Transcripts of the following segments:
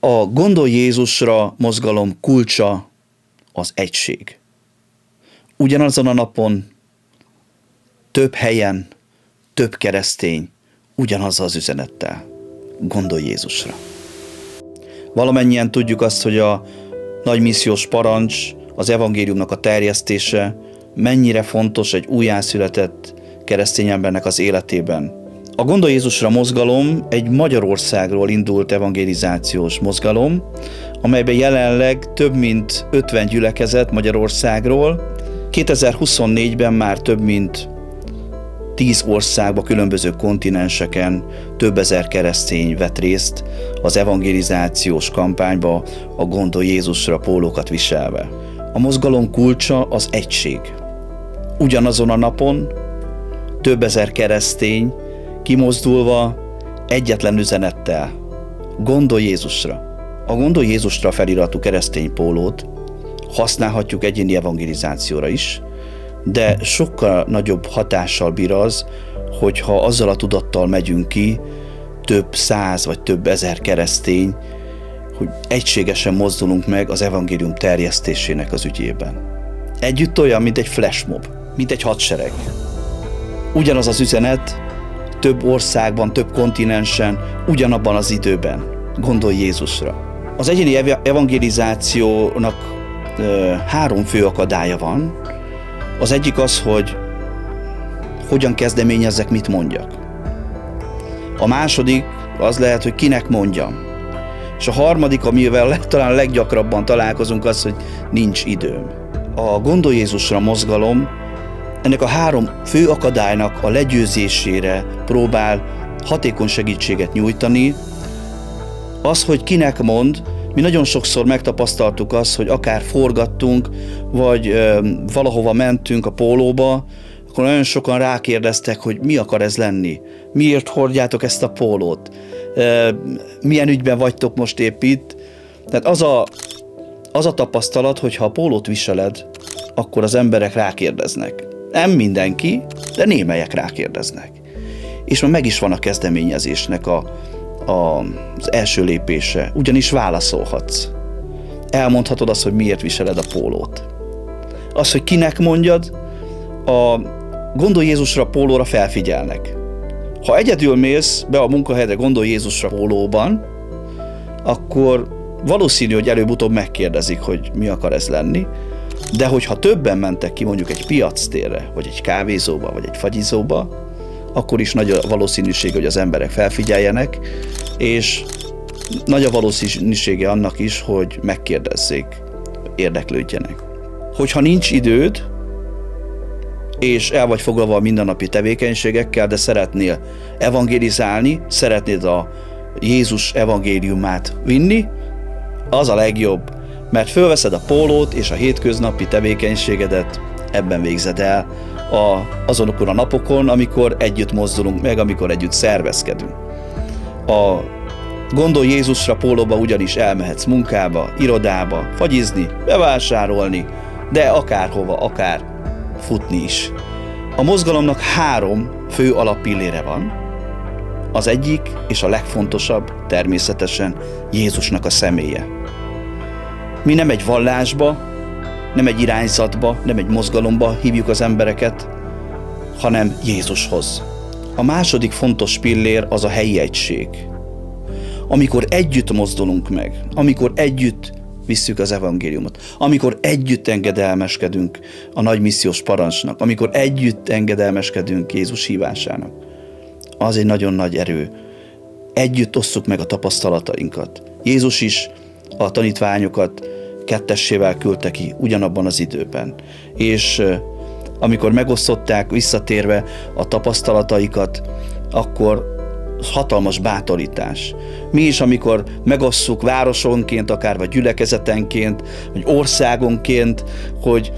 A Gondolj Jézusra mozgalom kulcsa az egység. Ugyanazon a napon, több helyen, több keresztény, ugyanazzal az üzenettel. Gondolj Jézusra. Valamennyien tudjuk azt, hogy a nagy missziós parancs, az evangéliumnak a terjesztése mennyire fontos egy újjászületett keresztény embernek az életében. A Gondolj Jézusra mozgalom egy Magyarországról indult evangelizációs mozgalom, amelyben jelenleg több mint 50 gyülekezet Magyarországról. 2024-ben már több mint 10 országban, különböző kontinenseken több ezer keresztény vett részt az evangelizációs kampányba a Gondolj Jézusra pólókat viselve. A mozgalom kulcsa az egység. Ugyanazon a napon több ezer keresztény kimozdulva egyetlen üzenettel. Gondolj Jézusra. A Gondolj Jézusra feliratú keresztény pólót használhatjuk egyéni evangelizációra is, de sokkal nagyobb hatással bír az, hogyha azzal a tudattal megyünk ki, több száz vagy több ezer keresztény, hogy egységesen mozdulunk meg az evangélium terjesztésének az ügyében. Együtt olyan, mint egy flashmob, mint egy hadsereg. Ugyanaz az üzenet, több országban, több kontinensen, ugyanabban az időben. Gondolj Jézusra. Az egyéni evangelizációnak 3 fő akadálya van. Az egyik az, hogy hogyan kezdeményezzek, mit mondjak. A második az lehet, hogy kinek mondjam. És a harmadik, amivel talán leggyakrabban találkozunk, az, hogy nincs időm. A Gondolj Jézusra mozgalom ennek a 3 fő akadálynak a legyőzésére próbál hatékony segítséget nyújtani. Az, hogy kinek mond, mi nagyon sokszor megtapasztaltuk azt, hogy akár forgattunk, vagy valahova mentünk a pólóba, akkor nagyon sokan rákérdeztek, hogy mi akar ez lenni, miért hordjátok ezt a pólót, milyen ügyben vagytok most épp itt. Tehát az a tapasztalat, hogy ha a pólót viseled, akkor az emberek rákérdeznek. Nem mindenki, de némelyek rákérdeznek. És már meg is van a kezdeményezésnek az első lépése, ugyanis válaszolhatsz. Elmondhatod azt, hogy miért viseled a pólót. Az, hogy kinek mondjad, a Gondolj Jézusra pólóra felfigyelnek. Ha egyedül mész be a munkahelyre Gondolj Jézusra pólóban, akkor valószínű, hogy előbb-utóbb megkérdezik, hogy mi akar ez lenni, de hogyha többen mentek ki mondjuk egy piactérre, vagy egy kávézóba, vagy egy fagyizóba, akkor is nagy a valószínűség, hogy az emberek felfigyeljenek, és nagy a valószínűsége annak is, hogy megkérdezzék, érdeklődjenek. Hogyha nincs időd, és el vagy foglalva a mindennapi tevékenységekkel, de szeretnél evangelizálni, szeretnéd a Jézus evangéliumát vinni, az a legjobb, mert fölveszed a pólót, és a hétköznapi tevékenységedet ebben végzed el azonokon a napokon, amikor együtt mozdulunk meg, amikor együtt szervezkedünk. A Gondolj Jézusra pólóba ugyanis elmehetsz munkába, irodába, fagyizni, bevásárolni, de akárhova, akár futni is. A mozgalomnak 3 fő alappillére van. Az egyik és a legfontosabb természetesen Jézusnak a személye. Mi nem egy vallásba, nem egy irányzatba, nem egy mozgalomba hívjuk az embereket, hanem Jézushoz. A második fontos pillér az a helyi egység. Amikor együtt mozdulunk meg, amikor együtt visszük az evangéliumot, amikor együtt engedelmeskedünk a nagy missziós parancsnak, amikor együtt engedelmeskedünk Jézus hívásának, az egy nagyon nagy erő. Együtt osszuk meg a tapasztalatainkat. Jézus is a tanítványokat kettessével küldte ki ugyanabban az időben. És amikor megosztották visszatérve a tapasztalataikat, akkor hatalmas bátorítás. Mi is, amikor megosszuk városonként, akár vagy gyülekezetenként, vagy országonként, hogy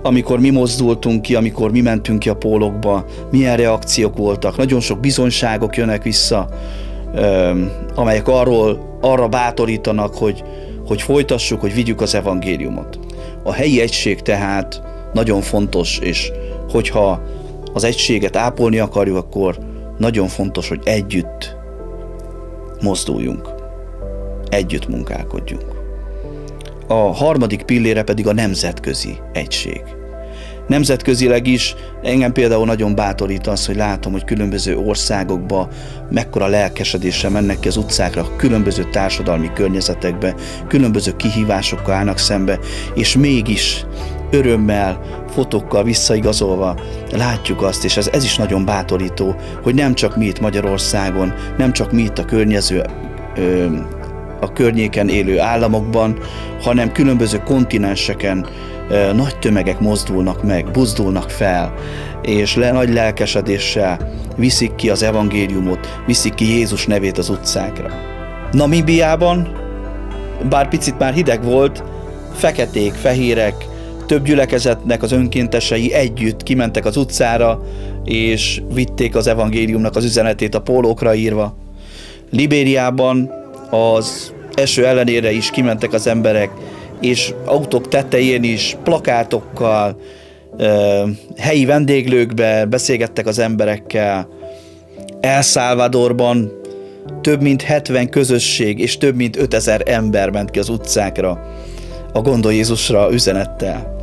amikor mi mozdultunk ki, amikor mi mentünk ki a pólokba, milyen reakciók voltak. Nagyon sok bizonyságok jönnek vissza, amelyek arra bátorítanak, hogy folytassuk, hogy vigyük az evangéliumot. A helyi egység tehát nagyon fontos, és hogyha az egységet ápolni akarjuk, akkor nagyon fontos, hogy együtt mozduljunk. együtt munkálkodjunk. A harmadik pillére pedig a nemzetközi egység. Nemzetközileg is engem például nagyon bátorít az, hogy látom, hogy különböző országokba mekkora lelkesedéssel mennek ki az utcákra, különböző társadalmi környezetekbe, különböző kihívásokkal állnak szembe, és mégis örömmel, fotókkal visszaigazolva látjuk azt, és ez is nagyon bátorító, hogy nem csak mi itt Magyarországon, nem csak mi itt a környéken élő államokban, hanem különböző kontinenseken nagy tömegek mozdulnak meg, buzdulnak fel, és nagy lelkesedéssel viszik ki az evangéliumot, viszik ki Jézus nevét az utcákra. Namibiában, bár picit már hideg volt, feketék, fehérek, több gyülekezetnek az önkéntesei együtt kimentek az utcára, és vitték az evangéliumnak az üzenetét a pólókra írva. Libériában az eső ellenére is kimentek az emberek, és autók tetején is plakátokkal, helyi vendéglőkbe beszélgettek az emberekkel. El Salvadorban több mint 70 közösség és több mint 5000 ember ment ki az utcákra a Gondolj Jézusra üzenettel.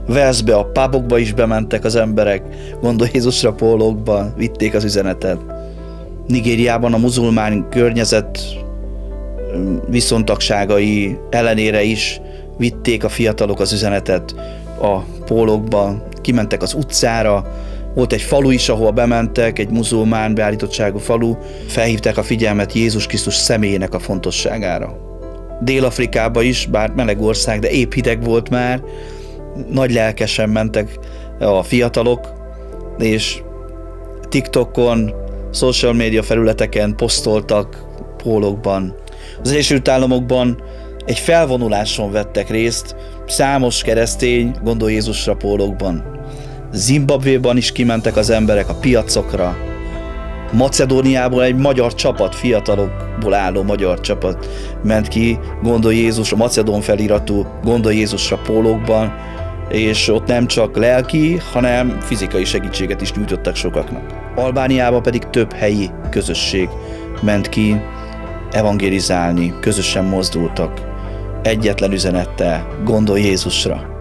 Walesbe a pubokba is bementek az emberek, Gondolj Jézusra pólókban, vitték az üzenetet. Nigériában a muzulmán környezet viszontagságai ellenére is vitték a fiatalok az üzenetet a pólókban, kimentek az utcára, volt egy falu is, ahol bementek, egy muzulmán beállítottságú falu, felhívták a figyelmet Jézus Krisztus személyének a fontosságára. Dél-Afrikában is, bár meleg ország, de épp hideg volt már, nagy lelkesen mentek a fiatalok, és TikTokon, social media felületeken posztoltak pólókban. Az Egyesült Államokban egy felvonuláson vettek részt számos keresztény Gondolj Jézusra pólókban. Zimbabvéban is kimentek az emberek a piacokra. Macedóniából egy magyar csapat, fiatalokból álló magyar csapat ment ki Gondolj Jézus, a macedón feliratú Gondolj Jézusra pólókban, és ott nem csak lelki, hanem fizikai segítséget is nyújtottak sokaknak. Albániában pedig több helyi közösség ment ki evangélizálni, közösen mozdultak, egyetlen üzenettel, Gondolj Jézusra.